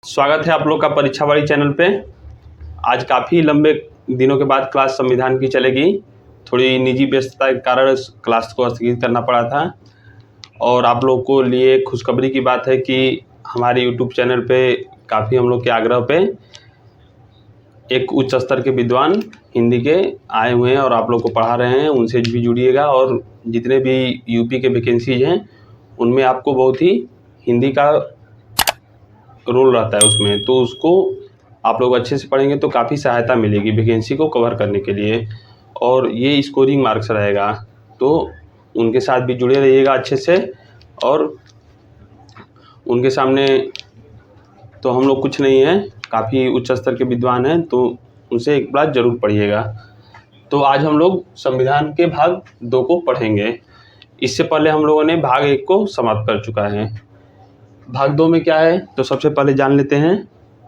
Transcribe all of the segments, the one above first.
स्वागत है आप लोग का परीक्षा वाली चैनल पे। आज काफ़ी लंबे दिनों के बाद क्लास संविधान की चलेगी। थोड़ी निजी व्यस्तता के कारण क्लास को स्थगित करना पड़ा था और आप लोग को लिए खुशखबरी की बात है कि हमारे यूट्यूब चैनल पे काफ़ी हम लोग के आग्रह पे एक उच्च स्तर के विद्वान हिंदी के आए हुए हैं और आप लोग को पढ़ा रहे हैं। उनसे भी जुड़िएगा और जितने भी यूपी के वैकेंसीज हैं उनमें आपको बहुत ही हिंदी का रोल रहता है उसमें, तो उसको आप लोग अच्छे से पढ़ेंगे तो काफ़ी सहायता मिलेगी वैकेंसी को कवर करने के लिए और ये स्कोरिंग मार्क्स रहेगा। तो उनके साथ भी जुड़े रहिएगा अच्छे से। और उनके सामने तो हम लोग कुछ नहीं है, काफ़ी उच्च स्तर के विद्वान हैं, तो उनसे एक बार ज़रूर पढ़िएगा। तो आज हम लोग संविधान के भाग 2 को पढ़ेंगे। इससे पहले हम लोगों ने भाग 1 को समाप्त कर चुका है। भाग 2 में क्या है तो सबसे पहले जान लेते हैं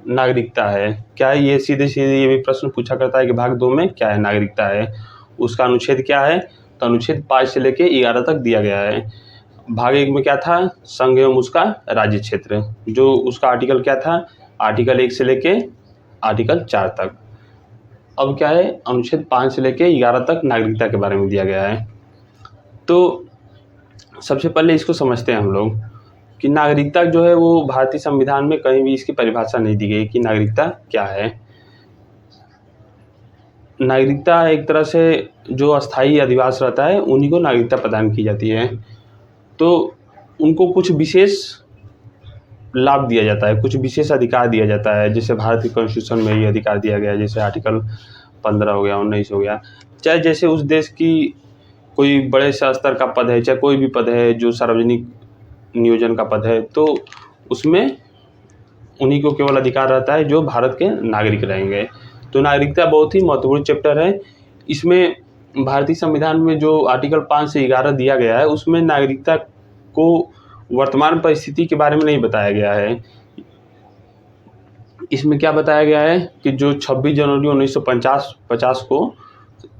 नागरिकता है क्या है। ये सीधे सीधे ये भी प्रश्न पूछा करता है कि भाग 2 में क्या है नागरिकता है, उसका अनुच्छेद क्या है। तो अनुच्छेद 5 से लेके 11 तक दिया गया है। भाग 1 में क्या था, संघ एवं उसका राज्य क्षेत्र, जो उसका आर्टिकल क्या था, आर्टिकल 1 से लेके आर्टिकल 4 तक। अब क्या है, अनुच्छेद 5 से लेके 11 तक नागरिकता के बारे में दिया गया है। तो सबसे पहले इसको समझते हैं हम लोग कि नागरिकता जो है वो भारतीय संविधान में कहीं भी इसकी परिभाषा नहीं दी गई कि नागरिकता क्या है। नागरिकता एक तरह से जो अस्थायी अधिवास रहता है उन्हीं को नागरिकता प्रदान की जाती है। तो उनको कुछ विशेष लाभ दिया जाता है, कुछ विशेष अधिकार दिया जाता है। जैसे भारत के कॉन्स्टिट्यूशन में ये अधिकार दिया गया है, जैसे आर्टिकल 15 हो गया, 19 हो गया। चाहे जैसे उस देश की कोई बड़े स्तर का पद है, चाहे कोई भी पद है जो सार्वजनिक नियोजन का पद है, तो उसमें उन्हीं को केवल अधिकार रहता है जो भारत के नागरिक रहेंगे। तो नागरिकता बहुत ही महत्वपूर्ण चैप्टर है। इसमें भारतीय संविधान में जो आर्टिकल 5 से 11 दिया गया है उसमें नागरिकता को वर्तमान परिस्थिति के बारे में नहीं बताया गया है। इसमें क्या बताया गया है कि जो 26 जनवरी 1950 को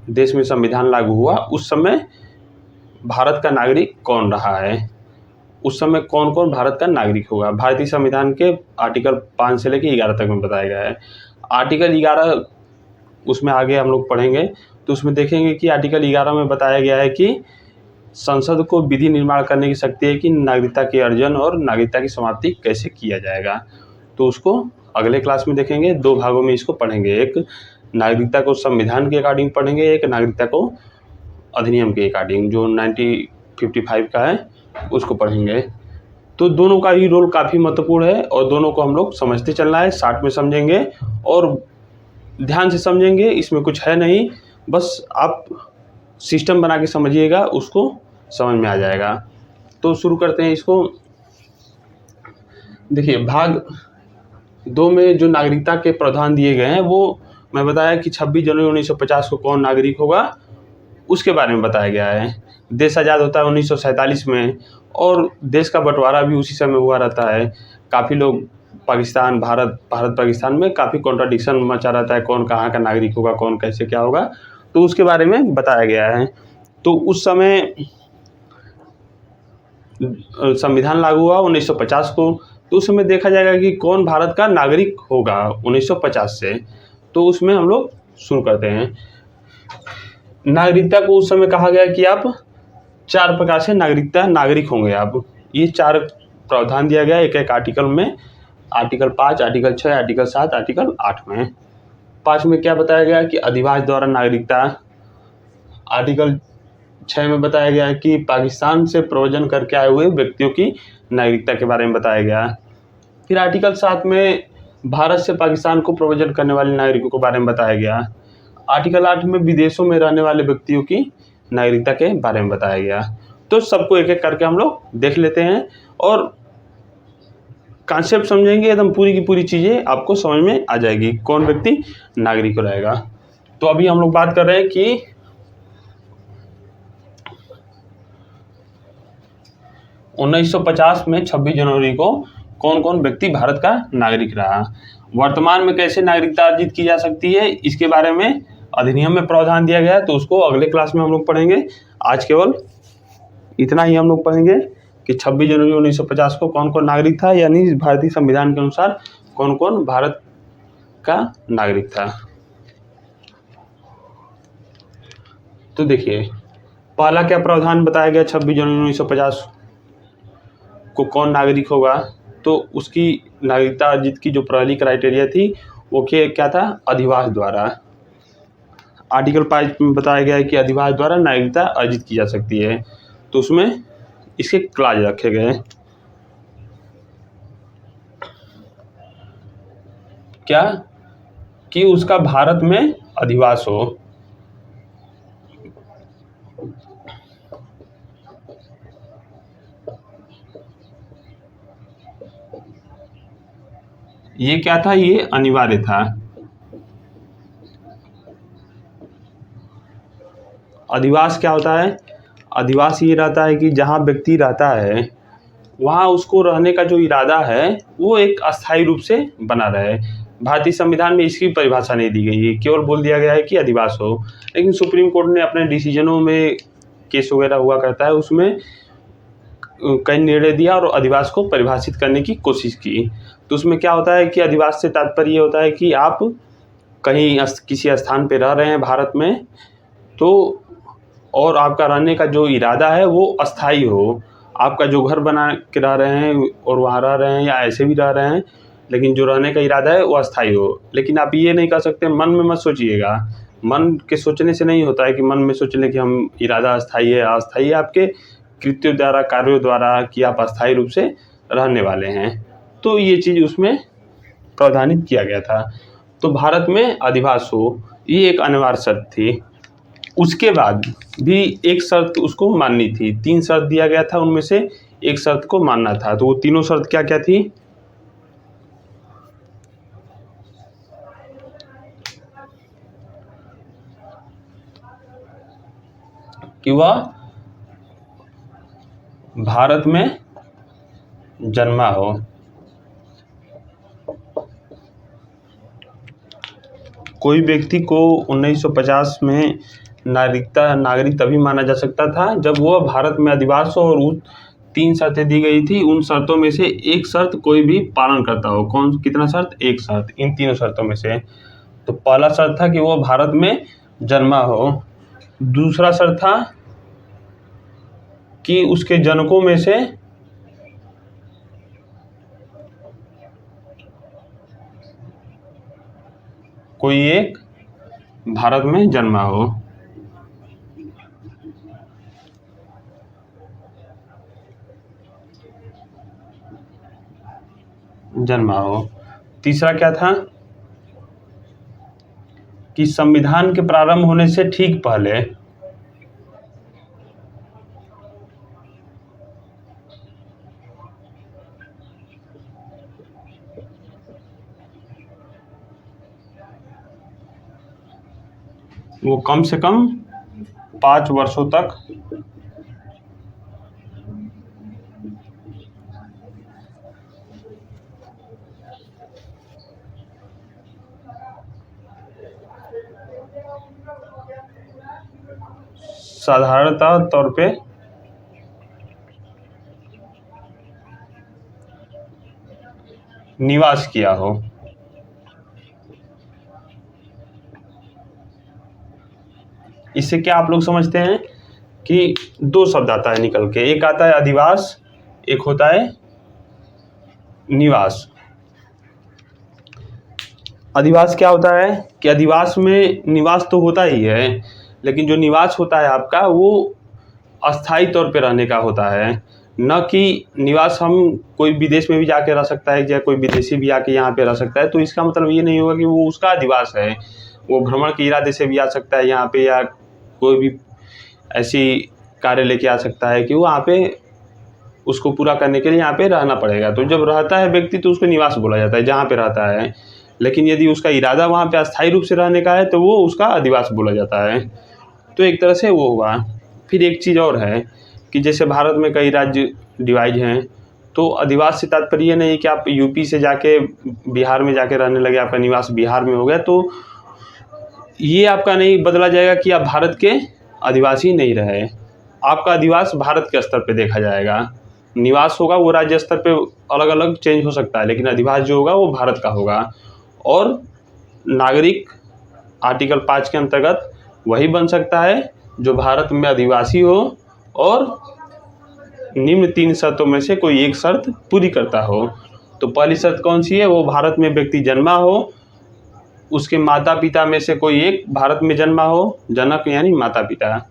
देश में संविधान लागू हुआ उस समय भारत का नागरिक कौन रहा है, उस समय कौन कौन भारत का नागरिक होगा। भारतीय संविधान के आर्टिकल 5 से लेकर 11 तक में बताया गया है। आर्टिकल 11 उसमें आगे हम लोग पढ़ेंगे तो उसमें देखेंगे कि आर्टिकल 11 में बताया गया है कि संसद को विधि निर्माण करने की शक्ति है कि नागरिकता के अर्जन और नागरिकता की समाप्ति कैसे किया जाएगा। तो उसको अगले क्लास में देखेंगे। 2 भागों में इसको पढ़ेंगे, एक नागरिकता को संविधान के अकॉर्डिंग पढ़ेंगे, एक नागरिकता को अधिनियम के अकॉर्डिंग जो 1955 का है उसको पढ़ेंगे। तो दोनों का ही रोल काफ़ी महत्वपूर्ण है और दोनों को हम लोग समझते चलना है, शार्ट में समझेंगे और ध्यान से समझेंगे। इसमें कुछ है नहीं, बस आप सिस्टम बना के समझिएगा, उसको समझ में आ जाएगा। तो शुरू करते हैं इसको। देखिए भाग 2 में जो नागरिकता के प्रावधान दिए गए हैं वो मैं बताया कि 26 जनवरी 1950 को कौन नागरिक होगा उसके बारे में बताया गया है। देश आज़ाद होता है 1947 में और देश का बंटवारा भी उसी समय हुआ रहता है। काफ़ी लोग पाकिस्तान भारत पाकिस्तान में काफ़ी कॉन्ट्राडिक्शन मचा रहता है, कौन कहाँ का नागरिक होगा, कौन कैसे क्या होगा, तो उसके बारे में बताया गया है। तो उस समय संविधान लागू हुआ 1950 को, तो उस समय देखा जाएगा कि कौन भारत का नागरिक होगा 1950 से। तो उसमें हम लोग शुरू करते हैं। नागरिकता को उस समय कहा गया कि आप 4 प्रकार से नागरिक होंगे आप। ये 4 प्रावधान दिया गया एक एक आर्टिकल में, आर्टिकल 5, आर्टिकल 6, आर्टिकल 7, आर्टिकल 8 में। 5 में क्या बताया गया कि अधिवास द्वारा नागरिकता। आर्टिकल 6 में बताया गया कि पाकिस्तान से प्रव्रजन करके आए हुए व्यक्तियों की नागरिकता के बारे में बताया गया। फिर आर्टिकल 7 में भारत से पाकिस्तान को प्रव्रजन करने वाले नागरिकों के बारे में बताया गया। आर्टिकल 8 में विदेशों में रहने वाले व्यक्तियों की नागरिकता के बारे में बताया गया। तो सबको एक एक करके हम लोग देख लेते हैं और कॉन्सेप्ट समझेंगे, एकदम पूरी की पूरी चीज़ें आपको समझ में आ जाएगी, कौन व्यक्ति नागरिक रहेगा। तो अभी हम लोग बात कर रहे हैं कि 1950 में 26 जनवरी को कौन कौन व्यक्ति भारत का नागरिक रहा। वर्तमान में कैसे नागरिकता अर्जित की जा सकती है इसके बारे में अधिनियम में प्रावधान दिया गया है, तो उसको अगले क्लास में हम लोग पढ़ेंगे। आज केवल इतना ही हम लोग पढ़ेंगे कि 26 जनवरी 1950 को कौन कौन नागरिक था, यानी भारतीय संविधान के अनुसार कौन कौन भारत का नागरिक था। तो देखिए पहला क्या प्रावधान बताया गया 26 जनवरी 1950 को कौन नागरिक होगा, तो उसकी नागरिकता अर्जित की जो पहली क्राइटेरिया थी वो क्या था, अधिवास द्वारा। आर्टिकल 5 में बताया गया है कि अधिवास द्वारा नागरिकता अर्जित की जा सकती है, तो उसमें इसके क्लाज रखे गए हैं। क्या कि उसका भारत में अधिवास हो। ये क्या था, ये अनिवार्य था। अधिवास क्या होता है, अधिवास ये रहता है कि जहाँ व्यक्ति रहता है वहाँ उसको रहने का जो इरादा है वो एक अस्थायी रूप से बना रहे। भारतीय संविधान में इसकी परिभाषा नहीं दी गई है, केवल बोल दिया गया है कि अधिवास हो। लेकिन सुप्रीम कोर्ट ने अपने डिसीजनों में, केस वगैरह हुआ करता है, उसमें कई निर्णय दिया और अधिवास को परिभाषित करने की कोशिश की। तो उसमें क्या होता है कि अधिवास से तात्पर्य ये होता है कि आप कहीं किसी स्थान पे रह रहे हैं भारत में, तो और आपका रहने का जो इरादा है वो अस्थायी हो। आपका जो घर बना के रह रहे हैं और वहाँ रह रहे हैं या ऐसे भी रह रहे हैं, लेकिन जो रहने का इरादा है वो अस्थायी हो। लेकिन आप ये नहीं कर सकते, मन में मत सोचिएगा। मन के सोचने से नहीं होता है कि मन में सोच लें कि हम इरादा अस्थायी है। अस्थायी आपके कृत्यों द्वारा, कार्यों द्वारा कि आप अस्थायी रूप से रहने वाले हैं। तो ये चीज़ उसमें प्रावधानित किया गया था। तो भारत में अधिवास हो, ये एक अनिवार्य शर्त थी। उसके बाद भी एक शर्त उसको माननी थी। 3 शर्त दिया गया था, उनमें से एक शर्त को मानना था। तो वो तीनों शर्त क्या क्या थी, कि वह भारत में जन्मा हो, कोई व्यक्ति को 1950 में नागरिक तभी माना जा सकता था जब वह भारत में अधिवास हो और उस 3 शर्तें दी गई थी। उन शर्तों में से एक शर्त कोई भी पालन करता हो। कौन, कितना शर्त, एक शर्त, इन तीनों शर्तों में से। तो पहला शर्त था कि वह भारत में जन्मा हो। दूसरा शर्त था कि उसके जनकों में से कोई एक भारत में जन्मा हो। तीसरा क्या था कि संविधान के प्रारंभ होने से ठीक पहले वो कम से कम 5 वर्षों तक साधारणतः तौर पे निवास किया हो। इससे क्या आप लोग समझते हैं कि 2 शब्द आता है निकल के, एक आता है अधिवास, एक होता है निवास। अधिवास क्या होता है कि अधिवास में निवास तो होता ही है, लेकिन जो निवास होता है आपका वो अस्थायी तौर पे रहने का होता है। न कि निवास हम कोई विदेश में भी जाके रह सकता है या कोई विदेशी भी आके यहाँ पे रह सकता है, तो इसका मतलब ये नहीं होगा कि वो उसका अधिवास है। वो भ्रमण के इरादे से भी आ सकता है यहाँ पे, या कोई भी ऐसी कार्य लेके आ सकता है कि वो वहाँ पे उसको पूरा करने के लिए यहाँ पे रहना पड़ेगा। तो जब रहता है व्यक्ति तो उसको निवास बोला जाता है जहाँ पे रहता है। लेकिन यदि उसका इरादा वहाँ पे अस्थायी रूप से रहने का है तो वो उसका अधिवास बोला जाता है। तो एक तरह से वो हुआ। फिर एक चीज़ और है कि जैसे भारत में कई राज्य डिवाइड हैं, तो अधिवास से तात्पर्य नहीं है कि आप यूपी से जाके बिहार में जाके रहने लगे, आपका निवास बिहार में हो गया, तो ये आपका नहीं बदला जाएगा कि आप भारत के अधिवासी नहीं रहे। आपका अधिवास भारत के स्तर पे देखा जाएगा, निवास होगा वो राज्य स्तर पे अलग अलग चेंज हो सकता है, लेकिन अधिवास जो होगा वो भारत का होगा। और नागरिक आर्टिकल 5 के अंतर्गत वही बन सकता है जो भारत में अधिवासी हो और निम्न 3 शर्तों में से कोई एक शर्त पूरी करता हो। तो पहली शर्त कौन सी है? वो भारत में व्यक्ति जन्मा हो, उसके माता पिता में से कोई एक भारत में जन्मा हो, जनक यानी माता पिता,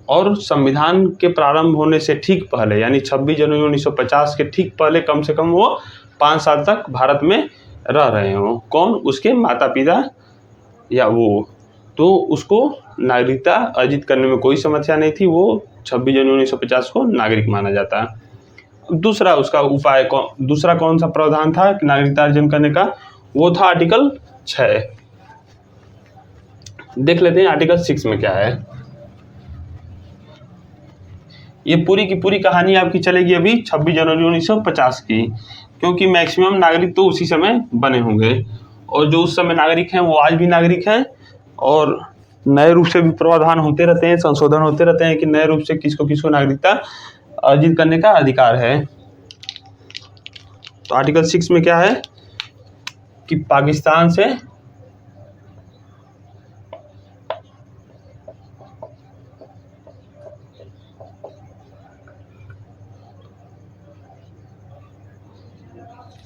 और संविधान के प्रारंभ होने से ठीक पहले यानी 26 जनवरी 1950 के ठीक पहले कम से कम वो 5 साल तक भारत में रह रहे हों। कौन? उसके माता पिता या वो, तो उसको नागरिकता अर्जित करने में कोई समस्या नहीं थी, वो 26 जनवरी 1950 को नागरिक माना जाता। दूसरा उसका उपाय दूसरा कौन सा प्रावधान था नागरिकता अर्जन करने का? वो था आर्टिकल 6। देख लेते हैं आर्टिकल 6 में क्या है। ये पूरी की पूरी कहानी आपकी चलेगी अभी 26 जनवरी 1950 की, क्योंकि मैक्सिमम नागरिक तो उसी समय बने होंगे, और जो उस समय नागरिक हैं वो आज भी नागरिक हैं, और नए रूप से भी प्रावधान होते रहते हैं, संशोधन होते रहते हैं कि नए रूप से किसको किसको नागरिकता अर्जित करने का अधिकार है। तो आर्टिकल 6 में क्या है कि पाकिस्तान से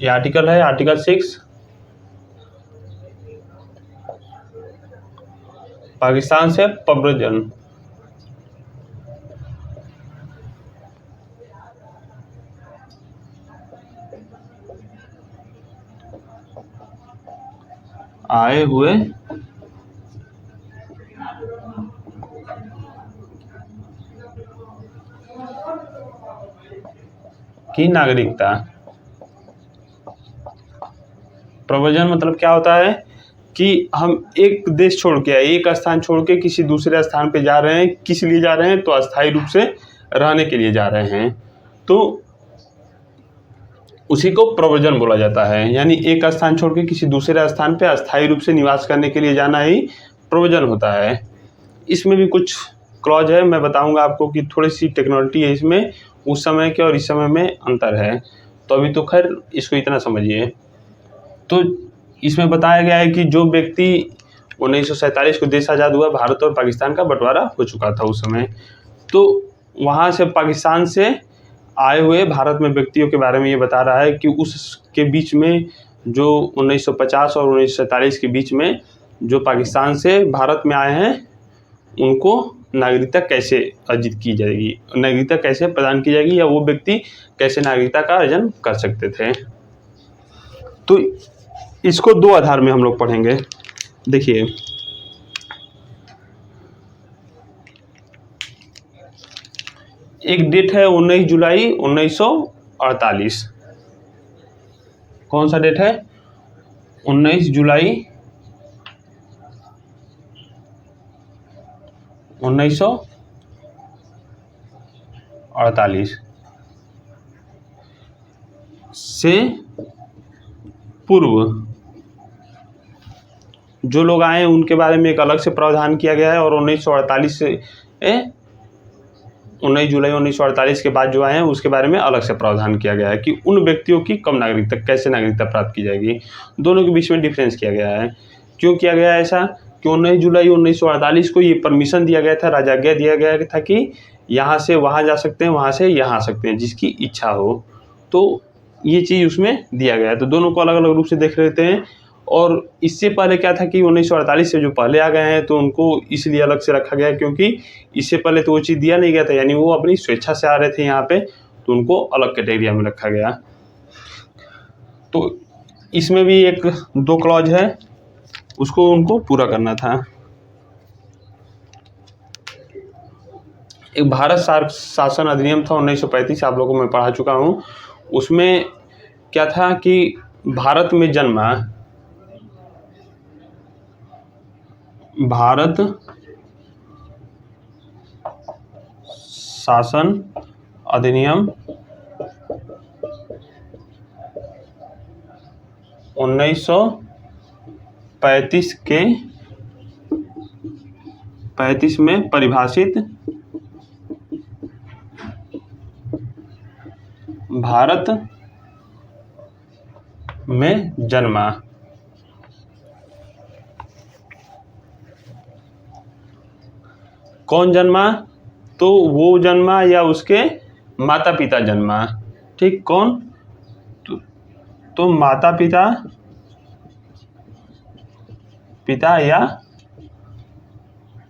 ये आर्टिकल है, आर्टिकल 6, पाकिस्तान से प्रव्रजन आए हुए की नागरिकता। प्रव्रजन मतलब क्या होता है कि हम एक देश छोड़ के, एक स्थान छोड़ के किसी दूसरे स्थान पे जा रहे हैं। किस लिए जा रहे हैं? तो अस्थायी रूप से रहने के लिए जा रहे हैं, तो उसी को प्रव्रजन बोला जाता है। यानी एक स्थान छोड़ के किसी दूसरे स्थान पे अस्थायी रूप से निवास करने के लिए जाना ही प्रव्रजन होता है। इसमें भी कुछ क्लॉज है, मैं बताऊंगा आपको कि थोड़ी सी टेक्नोलॉजी है इसमें, उस समय के और इस समय में अंतर है। तो अभी तो खैर इसको इतना समझिए। तो इसमें बताया गया है कि जो व्यक्ति 1947 को देश आज़ाद हुआ, भारत और पाकिस्तान का बंटवारा हो चुका था उस समय, तो वहाँ से पाकिस्तान से आए हुए भारत में व्यक्तियों के बारे में ये बता रहा है कि उसके बीच में जो 1950 और 1947 के बीच में जो पाकिस्तान से भारत में आए हैं उनको नागरिकता कैसे अर्जित की जाएगी, नागरिकता कैसे प्रदान की जाएगी, या वो व्यक्ति कैसे नागरिकता का अर्जन कर सकते थे। तो इसको 2 आधार में हम लोग पढ़ेंगे। देखिए, एक डेट है 19 जुलाई 1948। कौन सा डेट है? 19 जुलाई 1948 से पूर्व जो लोग आए हैं उनके बारे में एक अलग से प्रावधान किया गया है, और 1948 से 19 जुलाई 1948 के बाद जो आए हैं उसके बारे में अलग से प्रावधान किया गया है कि उन व्यक्तियों की कब नागरिकता, कैसे नागरिकता प्राप्त की जाएगी। दोनों के बीच में डिफरेंस किया गया है। क्यों किया गया है ऐसा? कि 19 जुलाई 1948 को ये परमिशन दिया गया था, राजाज्ञा दिया गया था कि यहाँ से वहाँ जा सकते हैं, वहाँ से यहाँ आ सकते हैं, जिसकी इच्छा हो। तो ये चीज़ उसमें दिया गया है। तो दोनों को अलग अलग रूप से देख लेते हैं। और इससे पहले क्या था कि 1948 से जो पहले आ गए हैं तो उनको इसलिए अलग से रखा गया क्योंकि इससे पहले तो वो चीज़ दिया नहीं गया था, यानी वो अपनी स्वेच्छा से आ रहे थे यहाँ पे, तो उनको अलग कैटेगरी में रखा गया। तो इसमें भी 1-2 क्लॉज है, उसको उनको पूरा करना था। एक भारत शासन अधिनियम था 1935, आप लोगों को मैं पढ़ा चुका हूँ। उसमें क्या था कि भारत में जन्मा, भारत शासन अधिनियम 1935 में परिभाषित भारत में जन्मा। कौन जन्मा? तो वो जन्मा या उसके माता पिता जन्मा। ठीक, कौन? तो माता पिता या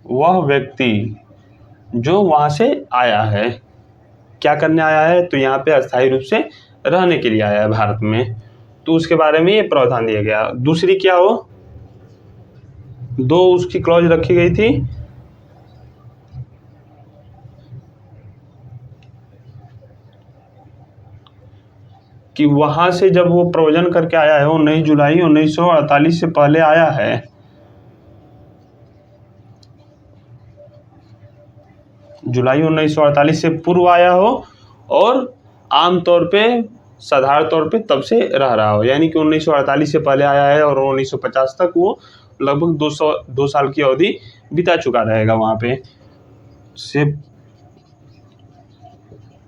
वह व्यक्ति जो वहां से आया है। क्या करने आया है? तो यहाँ पे अस्थायी रूप से रहने के लिए आया है भारत में, तो उसके बारे में ये प्रावधान दिया गया। दूसरी क्या हो? दो उसकी क्लॉज रखी गई थी। कि वहां से जब वो प्रव्रजन करके आया है 19 जुलाई 1948 से पहले आया है, जुलाई 1948 से पूर्व आया हो और आमतौर पे साधारण तौर पे तब से रह रहा हो, यानी कि 1948 से पहले आया है और 1950 तक वो लगभग 2 साल की अवधि बिता चुका रहेगा वहाँ पे। से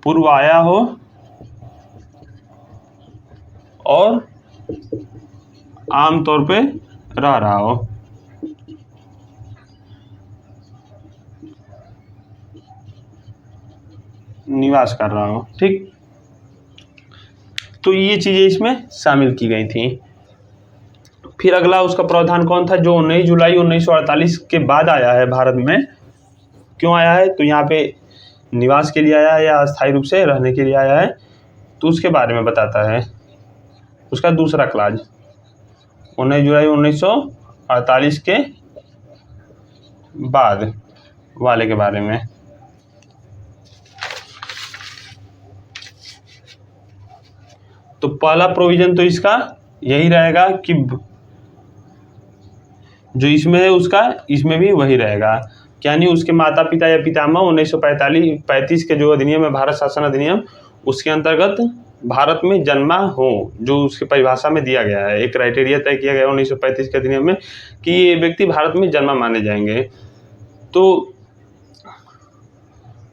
पूर्व आया हो और आमतौर पे रह रहा हो। निवास कर रहा हो। ठीक, तो ये चीजें इसमें शामिल की गई थी। फिर अगला उसका प्रावधान कौन था? जो 19 जुलाई 1948 के बाद आया है भारत में। क्यों आया है? तो यहाँ पे निवास के लिए आया है या अस्थायी रूप से रहने के लिए आया है, तो उसके बारे में बताता है। उसका दूसरा क्लाज 19 जुलाई 1948 के बाद वाले के बारे में। तो पहला प्रोविजन तो इसका यही रहेगा कि जो इसमें है उसका इसमें भी वही रहेगा, यानी उसके माता पिता या पितामह 1945 के जो अधिनियम है, भारत शासन अधिनियम, उसके अंतर्गत भारत में जन्मा हो, जो उसकी परिभाषा में दिया गया है। एक क्राइटेरिया तय किया गया 1935 के अधिनियम में कि ये व्यक्ति भारत में जन्मा माने जाएंगे। तो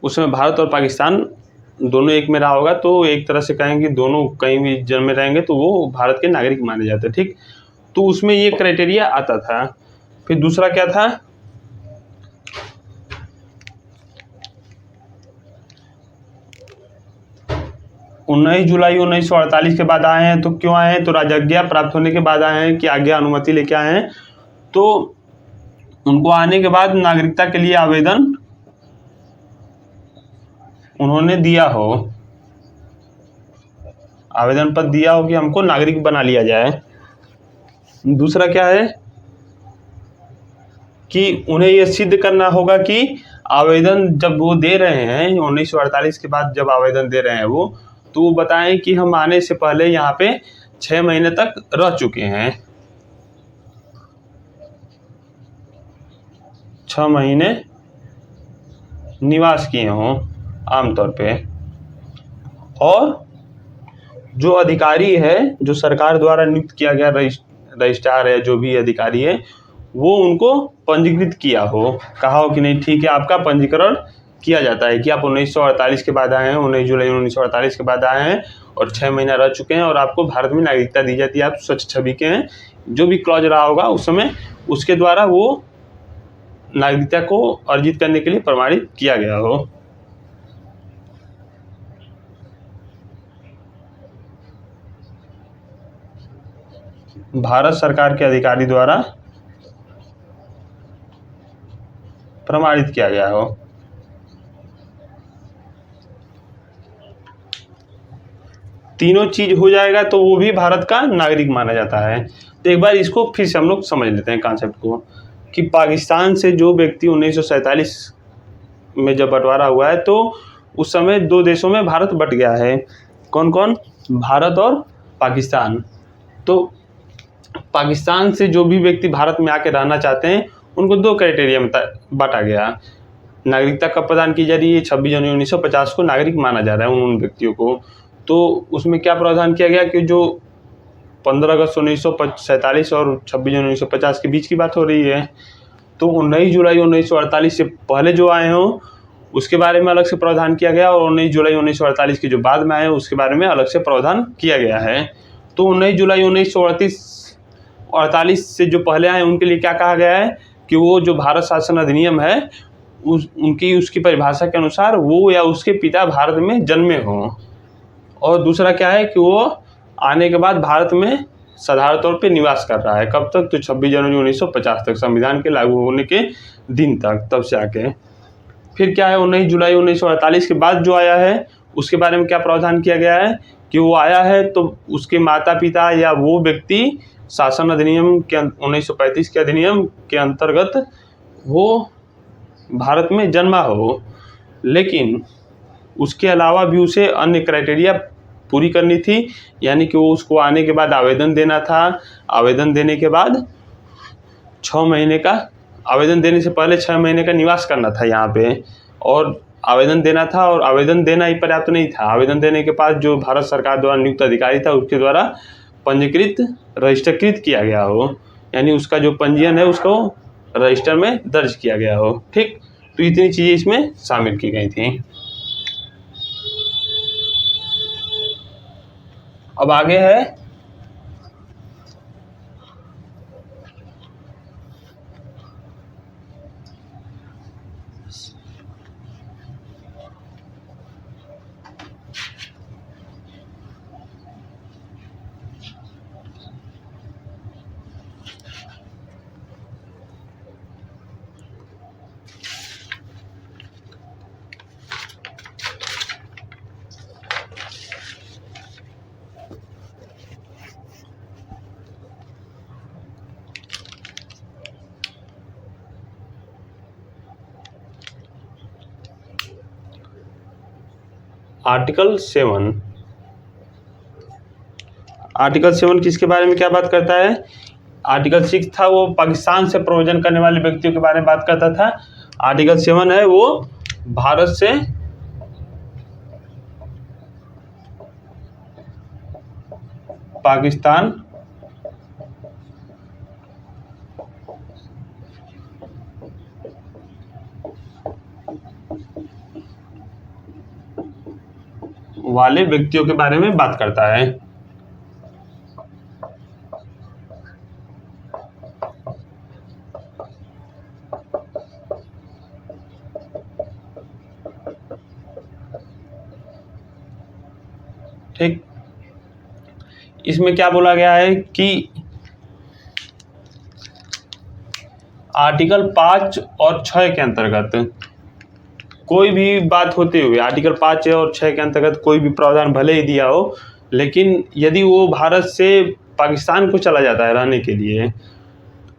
उसमें भारत और पाकिस्तान दोनों एक में रहा होगा, तो एक तरह से कहेंगे दोनों कहीं भी जन्मे रहेंगे तो वो भारत के नागरिक माने जाते हैं। ठीक, तो उसमें ये क्राइटेरिया आता था। फिर दूसरा क्या था? 19 जुलाई 1948 के बाद आए हैं। तो क्यों आए हैं? तो राजज्ञा प्राप्त होने के बाद आए हैं कि आज्ञा अनुमति लेके आए हैं। तो उनको आने के बाद नागरिकता के लिए आवेदन उन्होंने दिया हो, आवेदन पत्र दिया हो कि हमको नागरिक बना लिया जाए। दूसरा क्या है कि उन्हें यह सिद्ध करना होगा कि आवेदन जब वो दे रहे हैं 1948 के बाद जब आवेदन दे रहे हैं वो, तो वो बताएं कि हम आने से पहले यहाँ पे 6 महीने तक रह चुके हैं, 6 महीने निवास किए हों आमतौर पे। और जो अधिकारी है, जो सरकार द्वारा नियुक्त किया गया रजिस्ट्रार है, जो भी अधिकारी है, वो उनको पंजीकृत किया हो, कहा हो कि नहीं ठीक है आपका पंजीकरण किया जाता है कि आप 1948 के बाद आए हैं, 19 जुलाई 1948 के बाद आए हैं और 6 महीना रह चुके हैं और आपको भारत में नागरिकता दी जाती है, आप स्वच्छ छवि के हैं। जो भी क्लॉज रहा होगा उस समय उसके द्वारा वो नागरिकता को अर्जित करने के लिए प्रमाणित किया गया हो। भारत सरकार के अधिकारी द्वारा प्रमाणित किया गया हो। तीनों चीज हो जाएगा तो वो भी भारत का नागरिक माना जाता है। तो एक बार इसको फिर से हम लोग समझ लेते हैं कॉन्सेप्ट को कि पाकिस्तान से जो व्यक्ति 1947 में जब बंटवारा हुआ है तो उस समय 2 देशों में भारत बट गया है। कौन कौन? भारत और पाकिस्तान। तो पाकिस्तान से जो भी व्यक्ति भारत में आके रहना चाहते हैं उनको 2 क्राइटेरिया में बांटा गया। नागरिकता कब प्रदान की जा रही है? 26 जनवरी 1950 को नागरिक माना जा रहा है उन व्यक्तियों को। तो उसमें क्या प्रावधान किया गया कि जो 15 अगस्त 1947 और 26 जनवरी 1950 के बीच की बात हो रही है, तो 19 जुलाई 1948 से पहले जो आए हों उसके बारे में अलग से प्रावधान किया गया, और 19 जुलाई 1948 के जो बाद में आए उसके बारे में अलग से प्रावधान किया गया है। तो 19 जुलाई 1948 से जो पहले आए उनके लिए क्या कहा गया है कि वो जो भारत शासन अधिनियम है उसकी परिभाषा के अनुसार वो या उसके पिता भारत में जन्मे हों, और दूसरा क्या है कि वो आने के बाद भारत में साधारण तौर पे निवास कर रहा है। कब तक? तो 26 जनवरी 1950 तक, संविधान के लागू होने के दिन तक, तब से आके। फिर क्या है, 19 जुलाई 1948 के बाद जो आया है उसके बारे में क्या प्रावधान किया गया है कि वो आया है तो उसके माता पिता या वो व्यक्ति शासन अधिनियम के 1935 के अधिनियम के अंतर्गत वो भारत में जन्मा हो, लेकिन उसके अलावा भी उसे अन्य क्राइटेरिया पूरी करनी थी, यानी कि वो उसको आने के बाद आवेदन देना था। आवेदन देने के बाद 6 महीने का, आवेदन देने से पहले 6 महीने का निवास करना था यहाँ पे, और आवेदन देना था। और आवेदन देना ही पर्याप्त नहीं था, आवेदन देने के बाद जो भारत सरकार द्वारा नियुक्त अधिकारी था उसके द्वारा पंजीकृत रजिस्टरकृत किया गया हो, यानी उसका जो पंजीयन है उसको रजिस्टर में दर्ज किया गया हो। ठीक, तो इतनी चीज़ें इसमें शामिल की गई थी। अब आगे है आर्टिकल 7। आर्टिकल 7 किसके बारे में क्या बात करता है? आर्टिकल 6 था वो पाकिस्तान से प्रव्रजन करने वाले व्यक्तियों के बारे में बात करता था। आर्टिकल 7 है वो भारत से पाकिस्तान वाले व्यक्तियों के बारे में बात करता है। ठीक, इसमें क्या बोला गया है कि आर्टिकल 5 और 6 के अंतर्गत कोई भी बात होते हुए, आर्टिकल 5 और 6 के अंतर्गत कोई भी प्रावधान भले ही दिया हो, लेकिन यदि वो भारत से पाकिस्तान को चला जाता है रहने के लिए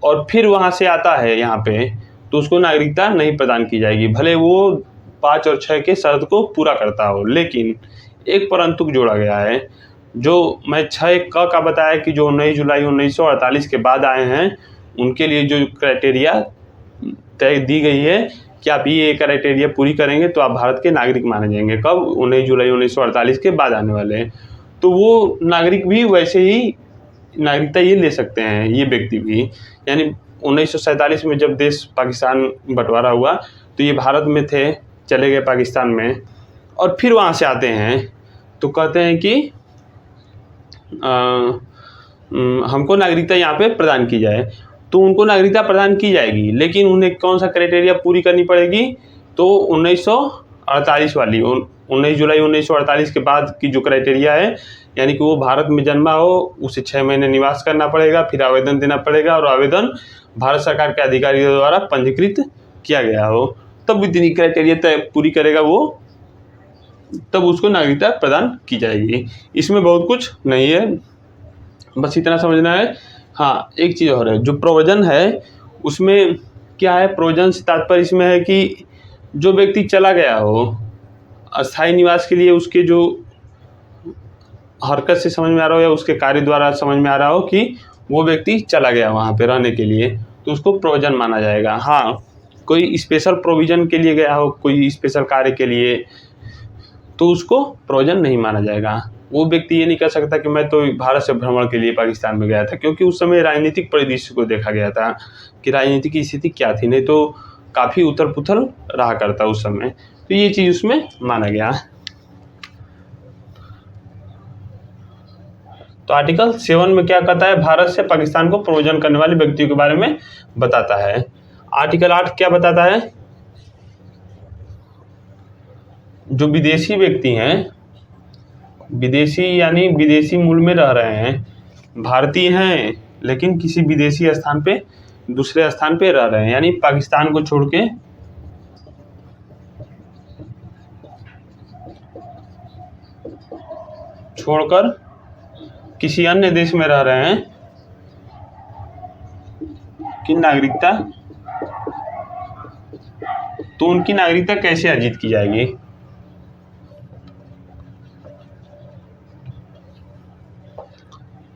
और फिर वहाँ से आता है यहाँ पे, तो उसको नागरिकता नहीं प्रदान की जाएगी, भले वो 5 और 6 के शर्त को पूरा करता हो। लेकिन एक परंतु जोड़ा गया है, जो मैं 6 का बताया कि जो 19 जुलाई 1948 के बाद आए हैं उनके लिए जो क्राइटेरिया तय दी गई है कि आप ये क्राइटेरिया पूरी करेंगे तो आप भारत के नागरिक माने जाएंगे। कब? 19 जुलाई 1948 के बाद आने वाले हैं। तो वो नागरिक भी वैसे ही नागरिकता ये ले सकते हैं, ये व्यक्ति भी। यानी 1947 में जब देश पाकिस्तान बंटवारा हुआ तो ये भारत में थे, चले गए पाकिस्तान में, और फिर वहाँ से आते हैं तो कहते हैं कि हमको नागरिकता यहाँ पे प्रदान की जाए। तो उनको नागरिकता प्रदान की जाएगी, लेकिन उन्हें कौन सा क्राइटेरिया पूरी करनी पड़ेगी? तो 1948 वाली, 19 जुलाई 1948 के बाद की जो क्राइटेरिया है, यानी कि वो भारत में जन्मा हो, उसे 6 महीने निवास करना पड़ेगा, फिर आवेदन देना पड़ेगा, और आवेदन भारत सरकार के अधिकारियों द्वारा पंजीकृत किया गया हो, तब इतनी क्राइटेरिया तय पूरी करेगा वो, तब उसको नागरिकता प्रदान की जाएगी। इसमें बहुत कुछ नहीं है, बस इतना समझना है। हाँ, एक चीज़ और है, जो प्रोविजन है उसमें क्या है, प्रोविजन से तात्पर्य इसमें है कि जो व्यक्ति चला गया हो अस्थायी निवास के लिए, उसके जो हरकत से समझ में आ रहा हो या उसके कार्य द्वारा समझ में आ रहा हो कि वो व्यक्ति चला गया वहाँ पे रहने के लिए, तो उसको प्रोविजन माना जाएगा। हाँ, कोई स्पेशल प्रोविजन के लिए गया हो, कोई स्पेशल कार्य के लिए, तो उसको प्रोविजन नहीं माना जाएगा। वो व्यक्ति ये नहीं कर सकता कि मैं तो भारत से भ्रमण के लिए पाकिस्तान में गया था, क्योंकि उस समय राजनीतिक परिदृश्य को देखा गया था कि राजनीति की स्थिति क्या थी, नहीं तो काफ़ी उथल पुथल रहा करता उस समय। तो ये चीज़ उसमें माना गया। तो आर्टिकल 7 में क्या कहता है, भारत से पाकिस्तान को प्रव्रजन करने वाले व्यक्तियों के बारे में बताता है। आर्टिकल 8 क्या बताता है, जो विदेशी व्यक्ति हैं, विदेशी यानी विदेशी मूल में रह रहे हैं, भारतीय हैं लेकिन किसी विदेशी स्थान पे, दूसरे स्थान पे रह रहे हैं, यानी पाकिस्तान को छोड़कर किसी अन्य देश में रह रहे हैं की नागरिकता, तो उनकी नागरिकता कैसे अर्जित की जाएगी।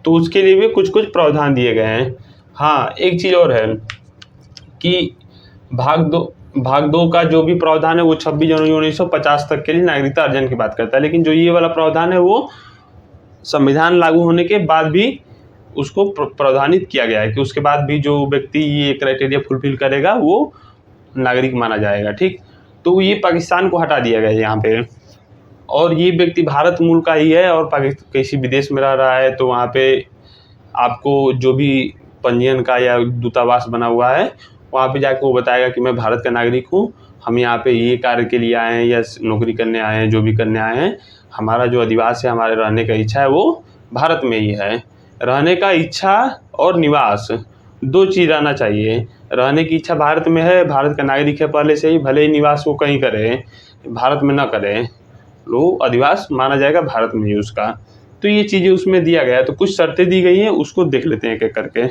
तो उसके लिए भी कुछ कुछ प्रावधान दिए गए हैं। हाँ, एक चीज़ और है कि भाग दो का जो भी प्रावधान है वो 26 जनवरी 1950 तक के लिए नागरिकता अर्जन की बात करता है, लेकिन जो ये वाला प्रावधान है वो संविधान लागू होने के बाद भी उसको प्रावधानित किया गया है कि उसके बाद भी जो व्यक्ति ये क्राइटेरिया फुलफिल करेगा वो नागरिक माना जाएगा। ठीक, तो ये पाकिस्तान को हटा दिया गया है यहाँ पे, और ये व्यक्ति भारत मूल का ही है और किसी विदेश में रह रहा है तो वहाँ पे आपको जो भी पंजीयन का या दूतावास बना हुआ है वहाँ पे जाकर वो बताएगा कि मैं भारत का नागरिक हूँ, हम यहाँ पे ये कार्य के लिए आए हैं या नौकरी करने आए हैं, जो भी करने आए हैं, हमारा जो अधिवास है, हमारे रहने का इच्छा है वो भारत में ही है। रहने का इच्छा और निवास दो चीज़ रहना चाहिए। रहने की इच्छा भारत में है, भारत का नागरिक है पहले से ही, भले ही निवास वो कहीं करे, भारत में ना करे, वो अधिवास माना जाएगा भारत में ही उसका। तो ये चीज़ें उसमें दिया गया है। तो कुछ शर्तें दी गई हैं, उसको देख लेते हैं एक एक करके।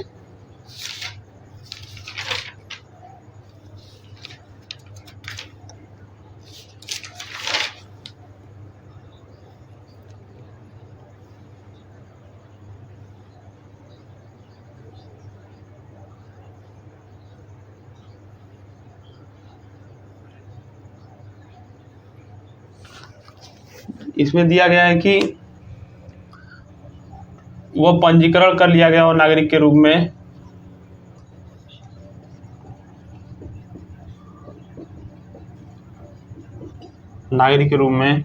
इसमें दिया गया है कि वो पंजीकरण कर लिया गया हो नागरिक के रूप में, नागरिक के रूप में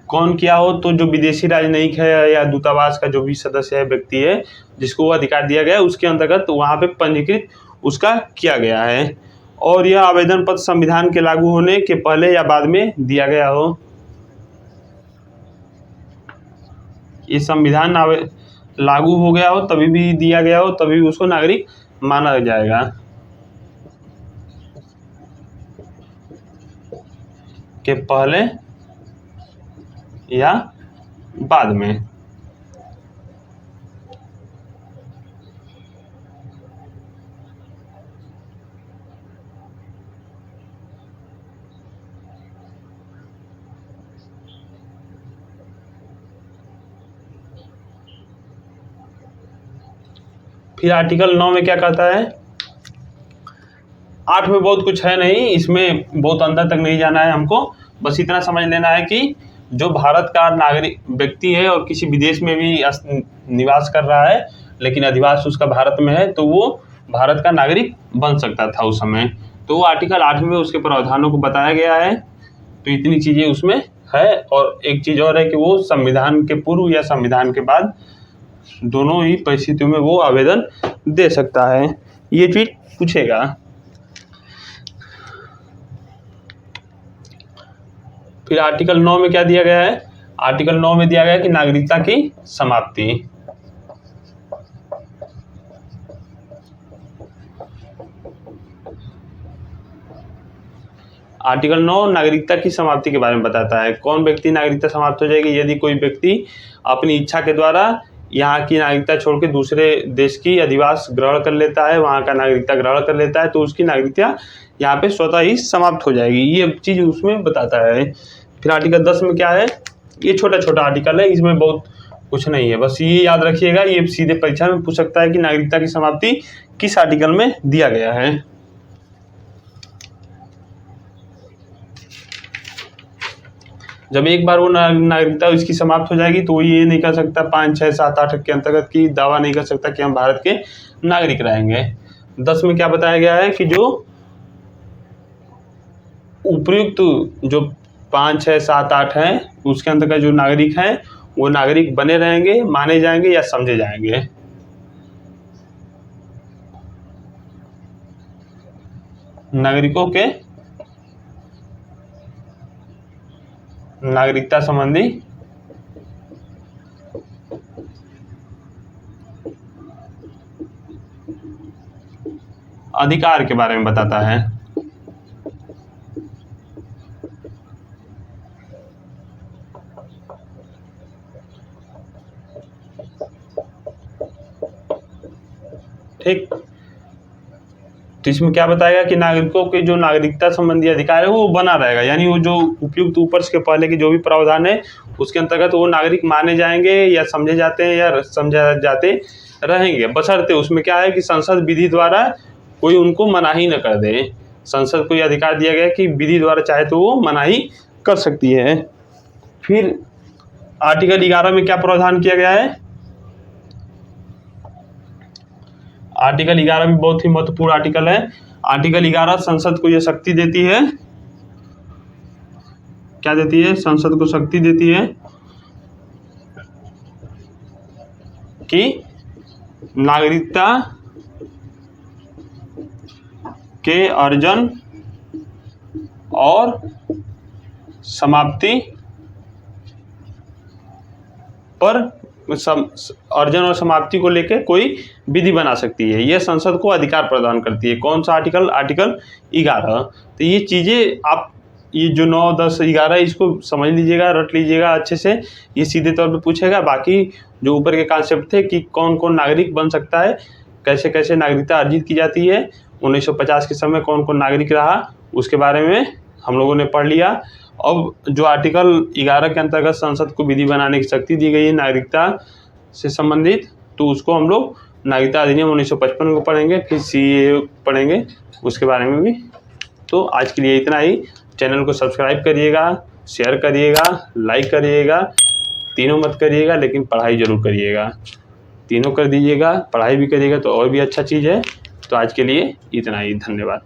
कौन किया हो, तो जो विदेशी राजनयिक है या दूतावास का जो भी सदस्य है, व्यक्ति है जिसको वो अधिकार दिया गया है, उसके अंतर्गत वहाँ पे पंजीकृत उसका किया गया है। और यह आवेदन पत्र संविधान के लागू होने के पहले या बाद में दिया गया हो। ये संविधान लागू हो गया हो तभी भी दिया गया हो, तभी उसको नागरिक माना जाएगा। के पहले या बाद में। फिर आर्टिकल 9 में क्या कहता है, 8 में बहुत कुछ है नहीं, इसमें बहुत अंदर तक नहीं जाना है हमको, बस इतना समझ लेना है कि जो भारत का नागरिक व्यक्ति है और किसी विदेश में भी निवास कर रहा है लेकिन अधिवास उसका भारत में है, तो वो भारत का नागरिक बन सकता था उस समय। तो वो आर्टिकल 8 में उसके प्रावधानों को बताया गया है। तो इतनी चीज़ें उसमें है। और एक चीज़ और है कि वो संविधान के पूर्व या संविधान के बाद दोनों ही परिस्थितियों में वो आवेदन दे सकता है, ये चीज पूछेगा। फिर आर्टिकल 9 में क्या दिया गया है, आर्टिकल 9 में दिया गया है कि नागरिकता की समाप्ति। आर्टिकल 9 नागरिकता की समाप्ति के बारे में बताता है। कौन व्यक्ति नागरिकता समाप्त हो जाएगी, यदि कोई व्यक्ति अपनी इच्छा के द्वारा यहाँ की नागरिकता छोड़ के दूसरे देश की अधिवास ग्रहण कर लेता है, वहाँ का नागरिकता ग्रहण कर लेता है, तो उसकी नागरिकता यहाँ पे स्वतः ही समाप्त हो जाएगी। ये चीज़ उसमें बताता है। फिर आर्टिकल 10 में क्या है, ये छोटा छोटा आर्टिकल है, इसमें बहुत कुछ नहीं है, बस ये याद रखिएगा, ये सीधे परीक्षा में पूछ सकता है कि नागरिकता की समाप्ति किस आर्टिकल में दिया गया है। जब एक बार वो नागरिकता उसकी समाप्त हो जाएगी तो वो ये नहीं कर सकता 5, 6, 7, 8 के अंतर्गत की दावा नहीं कर सकता कि हम भारत के नागरिक रहेंगे। 10 में क्या बताया गया है कि जो उपयुक्त जो 5, 6, 7, 8 हैं उसके अंतर्गत जो नागरिक हैं वो नागरिक बने रहेंगे, माने जाएंगे या समझे जाएंगे। नागरिकों के नागरिकता संबंधी अधिकार के बारे में बताता है। ठीक, तो इसमें क्या बताएगा कि नागरिकों के जो नागरिकता संबंधी अधिकार है वो बना रहेगा, यानी वो जो उपयुक्त ऊपर के पहले के जो भी प्रावधान है उसके अंतर्गत वो नागरिक माने जाएंगे या समझे जाते हैं या समझे जाते रहेंगे, बशर्ते उसमें क्या है कि संसद विधि द्वारा कोई उनको मनाही न कर दे। संसद को यह अधिकार दिया गया कि विधि द्वारा चाहे तो वो मनाही कर सकती है। फिर आर्टिकल 11 में क्या प्रावधान किया गया है? आर्टिकल 11 भी बहुत ही महत्वपूर्ण आर्टिकल है। आर्टिकल 11 संसद को यह शक्ति देती है, क्या देती है? संसद को शक्ति देती है कि नागरिकता के अर्जन और समाप्ति पर अर्जन और समाप्ति को लेकर कोई विधि बना सकती है। यह संसद को अधिकार प्रदान करती है। कौन सा आर्टिकल? आर्टिकल 11। तो ये चीज़ें आप ये जो 9, 10, 11 इसको समझ लीजिएगा, रट लीजिएगा अच्छे से, ये सीधे तौर पे पूछेगा। बाकी जो ऊपर के कॉन्सेप्ट थे कि कौन कौन नागरिक बन सकता है, कैसे कैसे नागरिकता अर्जित की जाती है, 1950 के समय कौन कौन नागरिक रहा, उसके बारे में हम लोगों ने पढ़ लिया। अब जो आर्टिकल 11 के अंतर्गत संसद को विधि बनाने की शक्ति दी गई है नागरिकता से संबंधित, तो उसको हम लोग नागरिकता अधिनियम 1955 को पढ़ेंगे, फिर CAA पढ़ेंगे उसके बारे में भी। तो आज के लिए इतना ही। चैनल को सब्सक्राइब करिएगा, शेयर करिएगा, लाइक करिएगा, तीनों मत करिएगा लेकिन पढ़ाई ज़रूर करिएगा। तीनों कर दीजिएगा, पढ़ाई भी करिएगा तो और भी अच्छा चीज़ है। तो आज के लिए इतना ही, धन्यवाद।